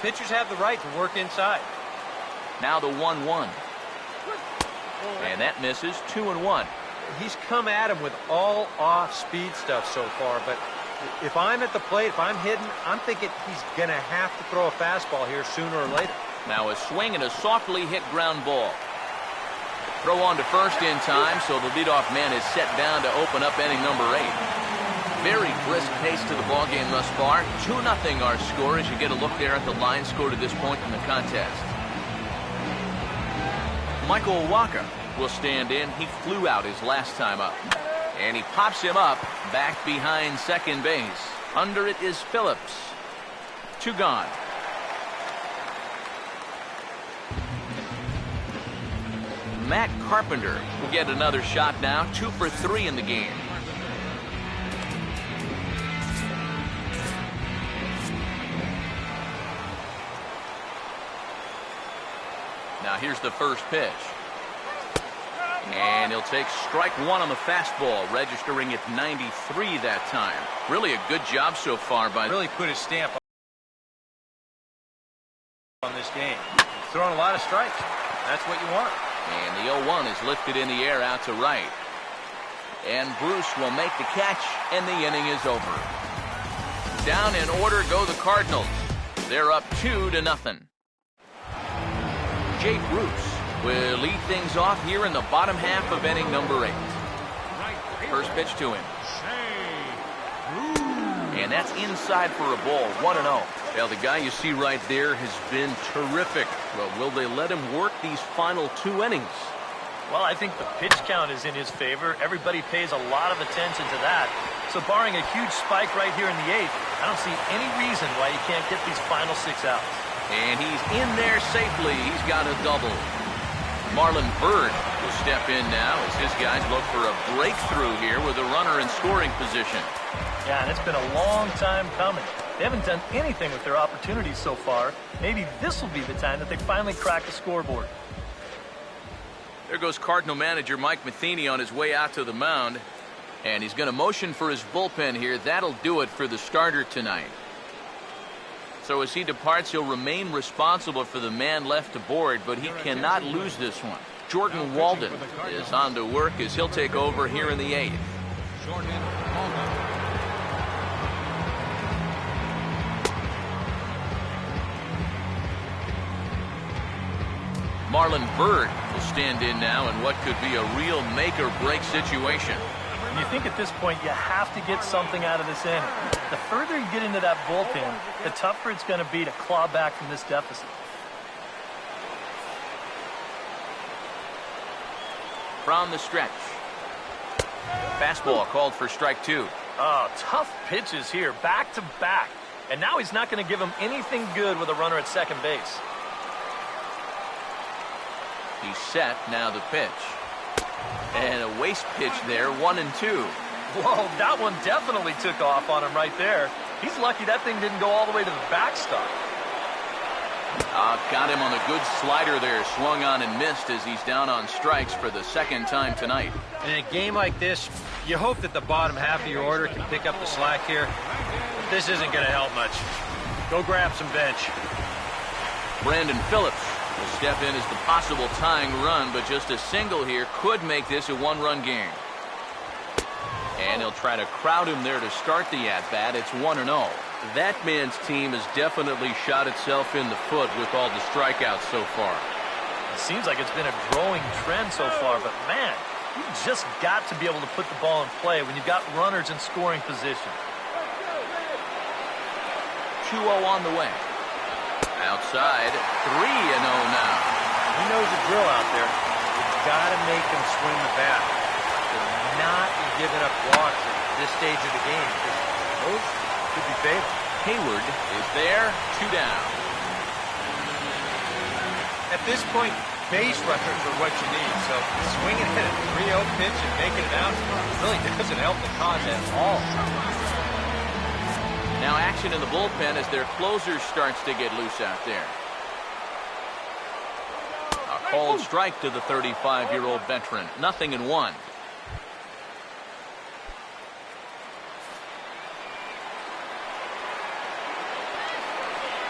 pitchers have the right to work inside. Now the 1-1. And that misses, 2-1. He's come at him with all off-speed stuff so far, but if I'm at the plate, if I'm hitting, I'm thinking he's going to have to throw a fastball here sooner or later. Now a swing and a softly hit ground ball. Throw on to first in time, so the leadoff man is set down to open up inning number 8. Very brisk pace to the ballgame thus far. 2-0 our score as you get a look there at the line score to this point in the contest. Michael Wacha will stand in. He flew out his last time up. And he pops him up back behind second base. Under it is Phillips. 2 gone. Matt Carpenter will get another shot now. 2 for 3 in the game. Now here's the first pitch. And he'll take strike 1 on the fastball, registering at 93 that time. Really a good job so far by... Really put his stamp on this game. He's throwing a lot of strikes. That's what you want. And the 0-1 is lifted in the air out to right. And Bruce will make the catch, and the inning is over. Down in order go the Cardinals. They're up 2-0. Jay Bruce will lead things off here in the bottom half of inning number 8. First pitch to him. And that's inside for a ball, 1-0. Well, the guy you see right there has been terrific. Well, will they let him work these final 2 innings? Well, I think the pitch count is in his favor. Everybody pays a lot of attention to that. So barring a huge spike right here in the 8th, I don't see any reason why you can't get these final 6 outs. And he's in there safely. He's got a double. Marlon Byrd will step in now as his guys look for a breakthrough here with a runner in scoring position. Yeah, and it's been a long time coming. They haven't done anything with their opportunities so far. Maybe this will be the time that they finally crack the scoreboard. There goes Cardinal manager Mike Matheny on his way out to the mound. And he's going to motion for his bullpen here. That'll do it for the starter tonight. So as he departs, he'll remain responsible for the man left to board, but he cannot lose this one. Jordan Walden is on to work as he'll take over here in the 8th. Jordan Walden. Marlon Byrd will stand in now in what could be a real make-or-break situation. You think at this point you have to get something out of this inning. The further you get into that bullpen, the tougher it's going to be to claw back from this deficit. From the stretch. Fastball called for strike 2. Oh, tough pitches here, back to back. And now he's not going to give him anything good with a runner at second base. He's set, now the pitch. And a waste pitch there, 1-2. Whoa, that one definitely took off on him right there. He's lucky that thing didn't go all the way to the backstop. Got him on a good slider there, swung on and missed as he's down on strikes for the second time tonight. In a game like this, you hope that the bottom half of your order can pick up the slack here. This isn't going to help much. Go grab some bench. Brandon Phillips will step in as the possible tying run, but just a single here could make this a one-run game. And he'll try to crowd him there to start the at-bat. It's 1-0. That man's team has definitely shot itself in the foot with all the strikeouts so far. It seems like it's been a growing trend so far, but man, you just got to be able to put the ball in play when you've got runners in scoring position. 2-0 on the way. Outside, 3-0 now. He knows the drill out there. You've got to make him swing the bat. They're not giving up walks at this stage of the game. Those could be fatal. Hayward is there, 2 down. At this point, base runners are what you need. So swinging at a 3-0 pitch and making it out really doesn't help the cause at all. Now action in the bullpen as their closer starts to get loose out there. A called strike to the 35-year-old veteran. 0-1.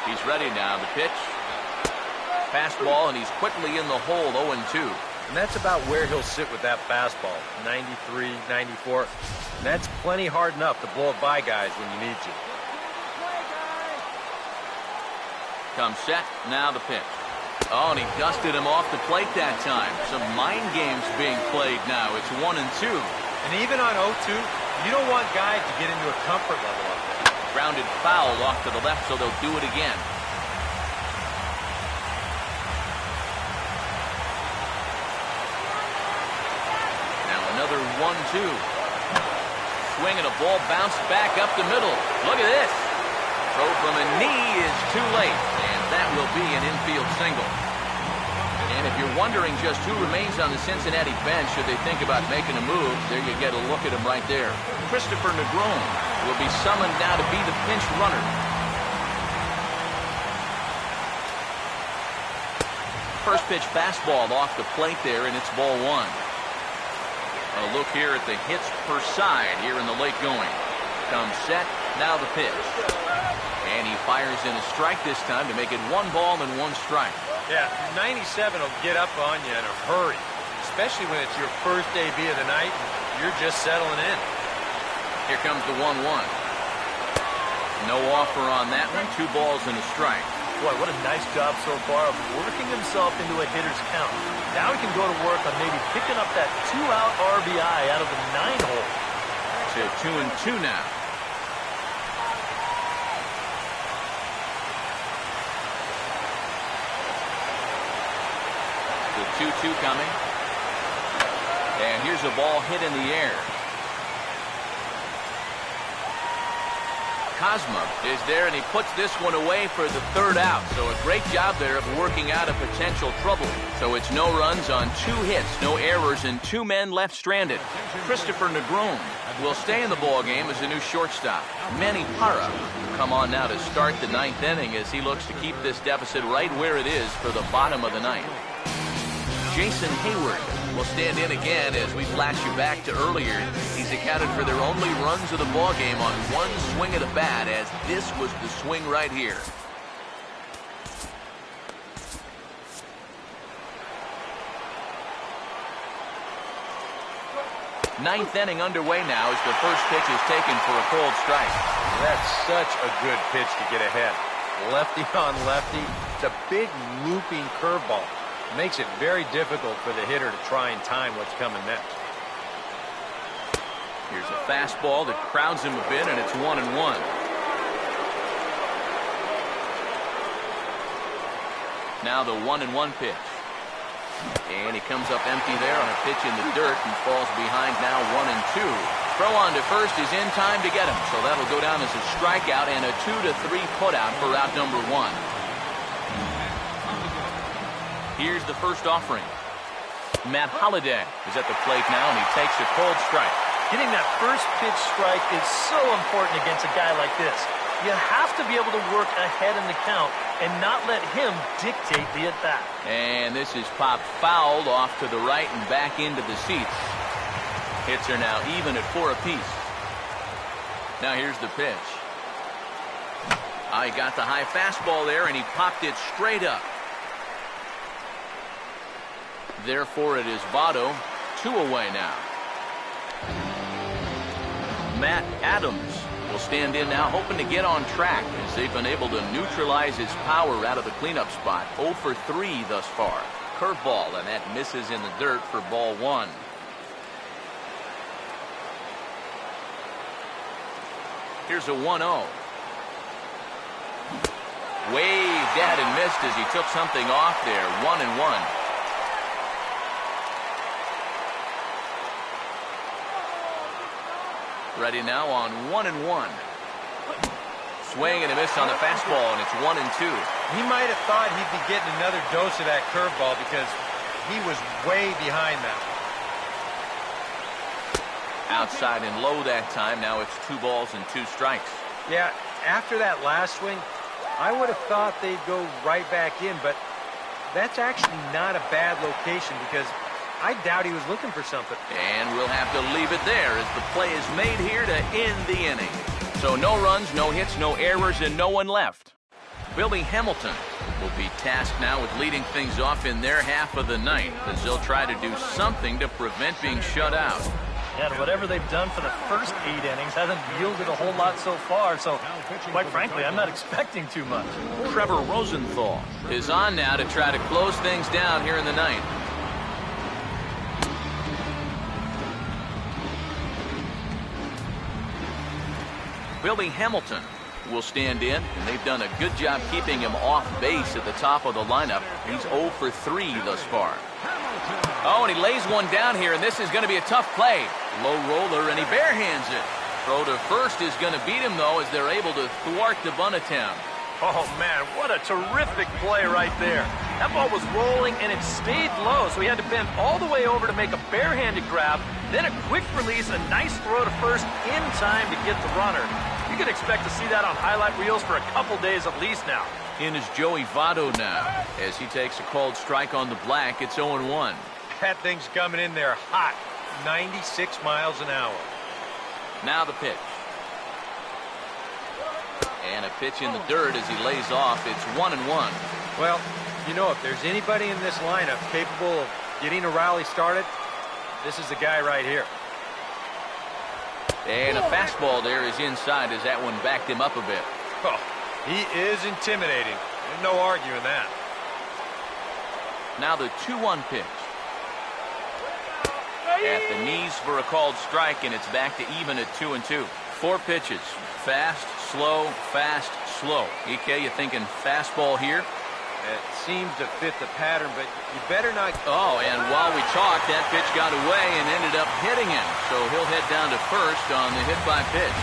He's ready now. The pitch. Fastball, and he's quickly in the hole, 0-2. And that's about where he'll sit with that fastball, 93, 94. And that's plenty hard enough to blow it by guys when you need to. Comes set, now the pitch. Oh, and he dusted him off the plate that time. Some mind games being played now. It's 1-2. And even on 0-2, you don't want guys to get into a comfort level up there. Grounded foul off to the left, so they'll do it again. Now another 1-2. Swing and a ball bounced back up the middle. Look at this. Throw from a knee is too late, and that will be an infield single. And if you're wondering just who remains on the Cincinnati bench, should they think about making a move, there you get a look at him right there. Christopher Negron will be summoned now to be the pinch runner. First pitch fastball off the plate there, and it's ball 1. A look here at the hits per side here in the late going. Comes set, now the pitch. And he fires in a strike this time to make it 1 ball and 1 strike. Yeah, 97 will get up on you in a hurry, especially when it's your first AB of the night and you're just settling in. Here comes the 1-1. No offer on that one. 2 balls and a strike. Boy, what a nice job so far of working himself into a hitter's count. Now he can go to work on maybe picking up that 2-out RBI out of the 9-hole. To 2-2 now. The 2-2 coming. And here's a ball hit in the air. Cosma is there, and he puts this one away for the third out. So a great job there of working out a potential trouble. So it's no runs on 2 hits, no errors, and 2 men left stranded. Christopher Negron will stay in the ball game as the new shortstop. Manny Parra will come on now to start the 9th inning as he looks to keep this deficit right where it is for the bottom of the 9th. Jason Hayward will stand in again as we flash you back to earlier. He's accounted for their only runs of the ball game on 1 swing of the bat, as this was the swing right here. 9th inning underway now as the first pitch is taken for a cold strike. That's such a good pitch to get ahead. Lefty on lefty. It's a big looping curveball. Makes it very difficult for the hitter to try and time what's coming next. Here's a fastball that crowds him a bit, and it's 1-1. Now the 1-1 pitch. And he comes up empty there on a pitch in the dirt and falls behind now 1-2. Throw on to first is in time to get him, so that'll go down as a strikeout and a 2-3 putout for out number 1. Here's the first offering. Matt Holliday is at the plate now, and he takes a cold strike. Getting that first pitch strike is so important against a guy like this. You have to be able to work ahead in the count and not let him dictate the at-bat. And this is popped fouled off to the right and back into the seats. Hits are now even at 4 apiece. Now here's the pitch. He got the high fastball there, and he popped it straight up. Therefore, it is Votto, 2 away now. Matt Adams will stand in now, hoping to get on track as they've been able to neutralize his power out of the cleanup spot. 0 for 3 thus far. Curveball, and that misses in the dirt for ball 1. Here's a 1-0. Waved at and missed as he took something off there. 1-1. Ready now on 1-1. Swing and a miss on the fastball, and it's 1-2. He might have thought he'd be getting another dose of that curveball because he was way behind that. Outside and low that time. Now it's 2 balls and 2 strikes. Yeah, after that last swing, I would have thought they'd go right back in, but that's actually not a bad location because I doubt he was looking for something. And we'll have to leave it there as the play is made here to end the inning. So no runs, no hits, no errors, and no one left. Billy Hamilton will be tasked now with leading things off in their half of the 9th as they'll try to do something to prevent being shut out. Yeah, and whatever they've done for the first 8 innings hasn't yielded a whole lot so far, so quite frankly, I'm not expecting too much. Trevor Rosenthal is on now to try to close things down here in the 9th. Billy Hamilton will stand in, and they've done a good job keeping him off base at the top of the lineup. He's 0 for 3 thus far. Oh, and he lays one down here, and this is going to be a tough play. Low roller, and he barehands it. Throw to first is going to beat him, though, as they're able to thwart the bunt attempt. Oh, man, what a terrific play right there. That ball was rolling, and it stayed low, so he had to bend all the way over to make a barehanded grab, then a quick release, a nice throw to first in time to get the runner. You can expect to see that on highlight reels for a couple days at least now. In is Joey Votto now. As he takes a called strike on the black, it's 0-1. That thing's coming in there hot. 96 miles an hour. Now the pitch. And a pitch in the dirt as he lays off. It's 1-1. Well, you know, if there's anybody in this lineup capable of getting a rally started, this is the guy right here. And a fastball there is inside as that one backed him up a bit. Oh, he is intimidating. There's no arguing that. Now the 2-1 pitch. At the knees for a called strike, and it's back to even at 2-2. 4 pitches. Fast, slow, fast, slow. EK, you thinking fastball here? It seems to fit the pattern, but you better not... Oh, and while we talked, that pitch got away and ended up hitting him. So he'll head down to first on the hit by pitch.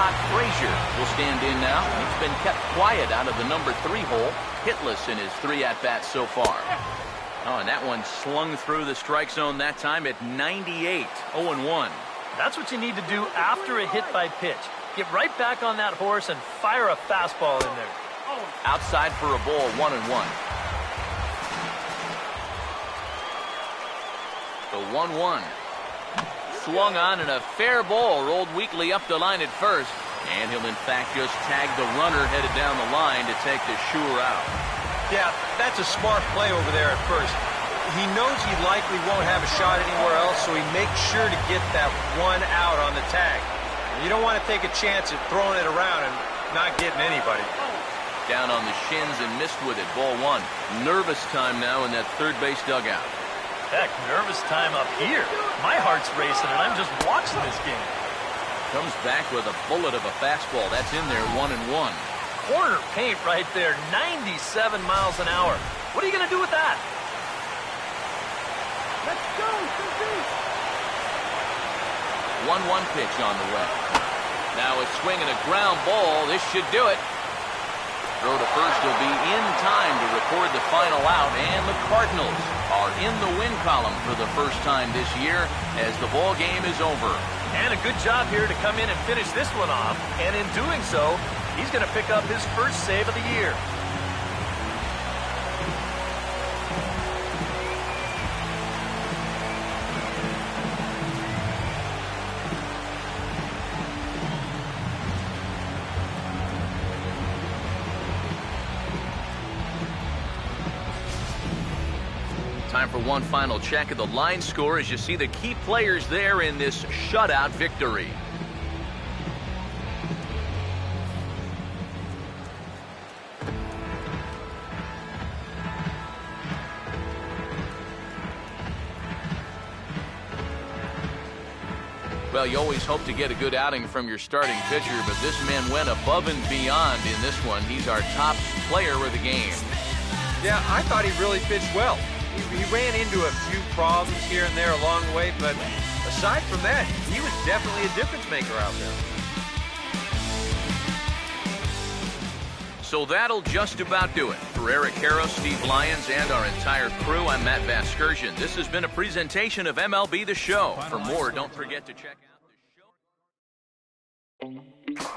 Todd Frazier will stand in now. He's been kept quiet out of the number 3 hole, hitless in his 3 at-bats so far. Oh, and that one slung through the strike zone that time at 98, 0-1. That's what you need to do after a hit by pitch. Get right back on that horse and fire a fastball in there. Outside for a ball, 1-1. The 1-1. Swung on and a fair ball rolled weakly up the line at first. And he'll in fact just tag the runner headed down the line to take the sure out. Yeah, that's a smart play over there at first. He knows he likely won't have a shot anywhere else, so he makes sure to get that one out on the tag. You don't want to take a chance at throwing it around and not getting anybody. Down on the shins and missed with it. Ball 1. Nervous time now in that third base dugout. Heck, nervous time up here. My heart's racing, and I'm just watching this game. Comes back with a bullet of a fastball. That's in there, 1-1. Corner paint right there, 97 miles an hour. What are you going to do with that? Let's go, Susie! 1-1 pitch on the way. Now a swing and a ground ball. This should do it. Throw to first will be in time to record the final out, and the Cardinals are in the win column for the first time this year as the ball game is over. And a good job here to come in and finish this one off. And in doing so, he's going to pick up his first save of the year. Time for one final check of the line score as you see the key players there in this shutout victory. Well, you always hope to get a good outing from your starting pitcher, but this man went above and beyond in this one. He's our top player of the game. Yeah, I thought he really pitched well. He ran into a few problems here and there along the way, but aside from that, he was definitely a difference maker out there. So that'll just about do it. For Eric Harrow, Steve Lyons, and our entire crew, I'm Matt Vasgersian. This has been a presentation of MLB The Show. For more, don't forget to check out the show.